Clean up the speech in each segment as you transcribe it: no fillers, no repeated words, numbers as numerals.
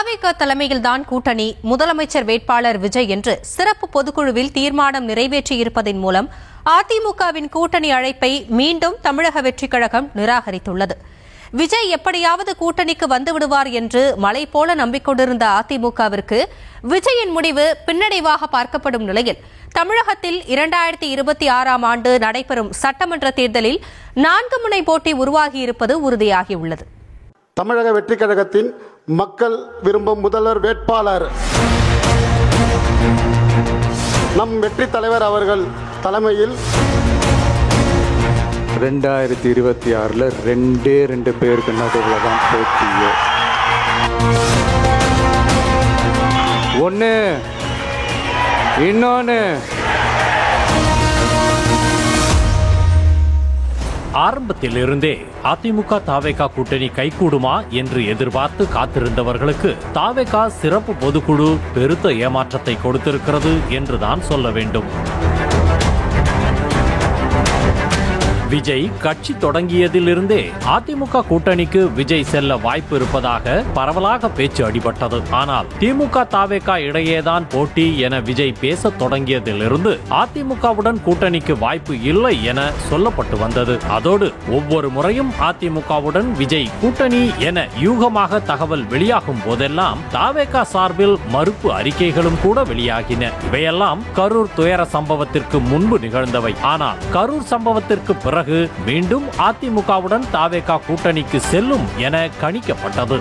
தாவேகா தலைமையில்தான் கூட்டணி, முதலமைச்சர் வேட்பாளர் விஜய் என்று சிறப்பு பொதுக்குழுவில் தீர்மானம் நிறைவேற்றியிருப்பதன் மூலம் அதிமுகவின் கூட்டணி அழைப்பை மீண்டும் தமிழக வெற்றிக் கழகம் நிராகரித்துள்ளது. விஜய் எப்படியாவது கூட்டணிக்கு வந்துவிடுவார் என்று மலை போல நம்பிக்கொண்டிருந்த அதிமுகவிற்கு விஜயின் முடிவு பின்னடைவாக பார்க்கப்படும் நிலையில் தமிழகத்தில் 2026ஆம் ஆண்டு நடைபெறும் சட்டமன்ற தேர்தலில் 4 முனை போட்டி உருவாகியிருப்பது உறுதியாகியுள்ளது. தமிழக வெற்றிக் கழகத்தின் மக்கள் விரும்பும் முதல்வர் வேட்பாளர் நம் வெற்றி தலைவர் அவர்கள் தலைமையில் 2026 2 பேருக்கு நடுவில் தான் போட்டியே. ஒன்று இன்னொன்று ஆரம்பத்திலிருந்தே அதிமுக தாவேகா கூட்டணி கைகூடுமா என்று எதிர்பார்த்து காத்திருந்தவர்களுக்கு தாவேகா சிறப்பு பொதுக்குழு பெருத்த ஏமாற்றத்தை கொடுத்திருக்கிறது என்றுதான் சொல்ல வேண்டும். விஜய் கட்சி தொடங்கியதிலிருந்தே அதிமுக கூட்டணிக்கு விஜய் செல்ல வாய்ப்பு இருப்பதாக பரவலாக பேச்சு அடிபட்டது. ஆனால் திமுக தாவேகா இடையேதான் போட்டி என விஜய் பேச தொடங்கியதிலிருந்து அதிமுகவுடன் கூட்டணிக்கு வாய்ப்பு இல்லை என சொல்லப்பட்டு வந்தது. அதோடு ஒவ்வொரு முறையும் அதிமுகவுடன் விஜய் கூட்டணி என யூகமாக தகவல் வெளியாகும் போதெல்லாம் தாவேகா சார்பில் மறுப்பு அறிக்கைகளும் கூட வெளியாகின. இவையெல்லாம் கரூர் துயர சம்பவத்திற்கு முன்பு நிகழ்ந்தவை. ஆனால் கரூர் சம்பவத்திற்கு பிறகு மீண்டும் அதிமுகவுடன் தாவேகா கூட்டணிக்கு செல்லும் என கணிக்கப்பட்டது.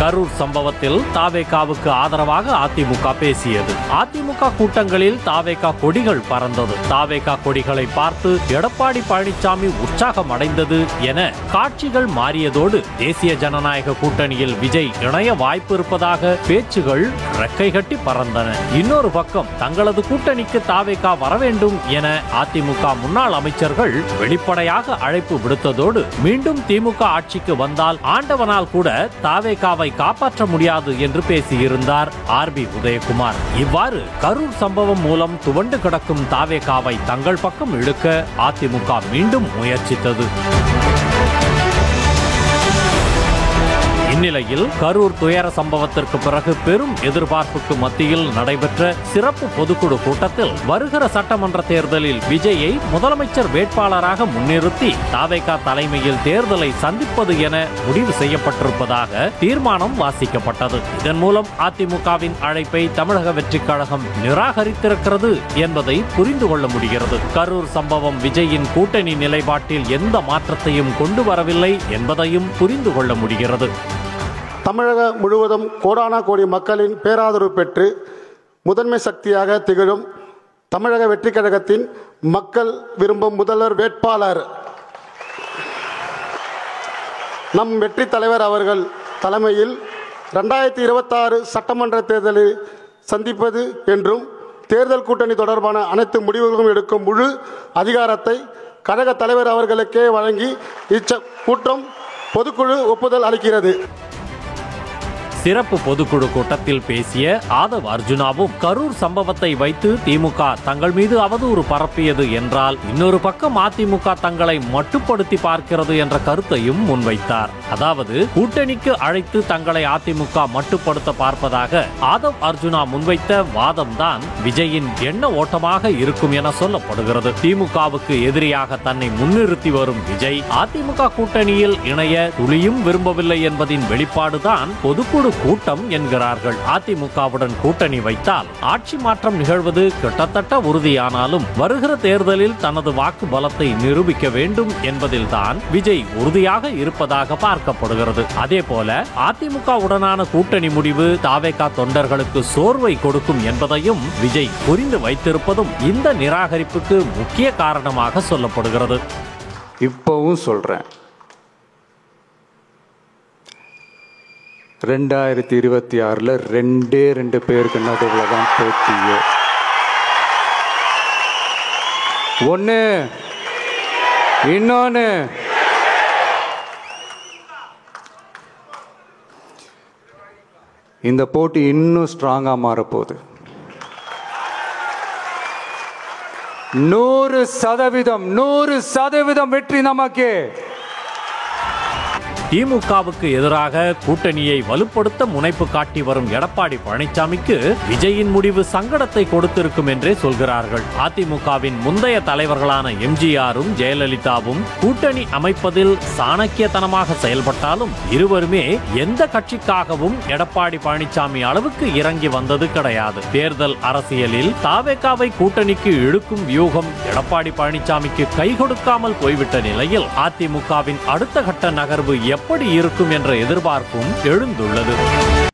கரூர் சம்பவத்தில் தாவேகாவுக்கு ஆதரவாக அதிமுக பேசியது. அதிமுக கூட்டங்களில் தாவேகா கொடிகள் பறந்தது. தாவேகா கொடிகளை பார்த்து எடப்பாடி பழனிசாமி உற்சாகம் அடைந்தது என காட்சிகள் மாறியதோடு தேசிய ஜனநாயக கூட்டணியில் விஜய் இணைய வாய்ப்பு இருப்பதாக பேச்சுகள் ரெக்கை கட்டி பறந்தன. இன்னொரு பக்கம் தங்களது கூட்டணிக்கு தாவேகா வர வேண்டும் என அதிமுக முன்னாள் அமைச்சர்கள் வெளிப்படையாக அழைப்பு விடுத்ததோடு மீண்டும் திமுக ஆட்சிக்கு வந்தால் ஆண்டவனால் கூட தாவேகாவை காப்பாற்ற முடியாது என்று பேசியிருந்தார் ஆர்பி உதயகுமார். இவ்வாறு கரூர் சம்பவம் மூலம் துவண்டு கிடக்கும் தாவேகாவை தங்கள் பக்கம் இழுக்க அதிமுக மீண்டும் முயற்சித்தது. இந்நிலையில் கரூர் துயர சம்பவத்திற்கு பிறகு பெரும் எதிர்பார்ப்புக்கு மத்தியில் நடைபெற்ற சிறப்பு பொதுக்குழு கூட்டத்தில் வருகிற சட்டமன்ற தேர்தலில் விஜயை முதலமைச்சர் வேட்பாளராக முன்னிறுத்தி தாவேகா தலைமையில் தேர்தலை சந்திப்பது என முடிவு செய்யப்பட்டிருப்பதாக தீர்மானம் வாசிக்கப்பட்டது. இதன் மூலம் அதிமுகவின் அழைப்பை தமிழக வெற்றிக் கழகம் நிராகரித்திருக்கிறது என்பதை புரிந்து கொள்ள முடிகிறது. கரூர் சம்பவம் விஜயின் கூட்டணி நிலைப்பாட்டில் எந்த மாற்றத்தையும் கொண்டு வரவில்லை என்பதையும் புரிந்து கொள்ள முடிகிறது. தமிழக முழுவதும் கோடானா கோடி மக்களின் பேராதரவு பெற்று முதன்மை சக்தியாக திகழும் தமிழக வெற்றிக் கழகத்தின் மக்கள் விரும்பும் முதல்வர் வேட்பாளர் நம் வெற்றி தலைவர் அவர்கள் தலைமையில் 2026 சட்டமன்ற தேர்தலை சந்திப்பது என்றும் தேர்தல் கூட்டணி தொடர்பான அனைத்து முடிவுகளும் எடுக்கும் முழு அதிகாரத்தை கழக தலைவர் அவர்களுக்கே வழங்கி கூட்டம் பொதுக்குழு ஒப்புதல் அளிக்கிறது. சிறப்பு பொதுக்குழு கூட்டத்தில் பேசிய ஆதவ் அர்ஜுனாவும் கரூர் சம்பவத்தை வைத்து திமுக தங்கள் மீது அவதூறு பரப்பியது என்றால் இன்னொரு பக்கம் அதிமுக தங்களை மட்டுப்படுத்தி பார்க்கிறது என்ற கருத்தையும் முன்வைத்தார். அதாவது கூட்டணிக்கு அழைத்து தங்களை அதிமுக மட்டுப்படுத்த பார்ப்பதாக ஆதவ் அர்ஜுனா முன்வைத்த வாதம்தான் விஜயின் எண்ண ஓட்டமாக இருக்கும் என சொல்லப்படுகிறது. திமுகவுக்கு எதிரியாக தன்னை முன்னிறுத்தி வரும் விஜய் அதிமுக கூட்டணியில் இணைய துளியும் விரும்பவில்லை என்பதின் வெளிப்பாடுதான் பொதுக்குழு கூட்டம் என்கிறார்கள். அதிமுகவுடன் கூட்டணி வைத்தால் ஆட்சி மாற்றம் நிகழ்வது கிட்டத்தட்ட உறுதியானாலும் வருகிற தேர்தலில் தனது வாக்கு பலத்தை நிரூபிக்க வேண்டும் என்பதில்தான் விஜய் உறுதியாக இருப்பதாக பார்க்கப்படுகிறது. அதே போல அதிமுகவுடனான கூட்டணி முடிவு தாவேகா தொண்டர்களுக்கு சோர்வை கொடுக்கும் என்பதையும் விஜய் புரிந்து வைத்திருப்பதும் இந்த நிராகரிப்புக்கு முக்கிய காரணமாக சொல்லப்படுகிறது. இப்பவும் சொல்றேன், 2026 2 பேருக்கு நடுவில் தான் போட்டியே. ஒன்று இன்னொன்று இந்த போட்டி இன்னும் ஸ்ட்ராங்காக மாறப்போகுது. 100% வெற்றி நமக்கு. திமுகவுக்கு எதிராக கூட்டணியை வலுப்படுத்த முனைப்பு காட்டி வரும் எடப்பாடி பழனிசாமிக்கு விஜயின் முடிவு சங்கடத்தை கொடுத்திருக்கும் என்றே சொல்கிறார்கள். அதிமுகவின் முந்தைய தலைவர்களான எம்ஜிஆரும் ஜெயலலிதாவும் கூட்டணி அமைப்பதில் சாணக்கியத்தனமாக செயல்பட்டாலும் இருவருமே எந்த கட்சிக்காகவும் எடப்பாடி பழனிசாமி அளவுக்கு இறங்கி வந்தது கிடையாது. தேர்தல் அரசியலில் தாவேகாவை கூட்டணிக்கு இழுக்கும் வியூகம் எடப்பாடி பழனிசாமிக்கு கை கொடுக்காமல் போய்விட்ட நிலையில் அதிமுகவின் அடுத்த கட்ட நகர்வு எப்படி இருக்கும் என்ற எதிர்பார்ப்பும் எழுந்துள்ளது.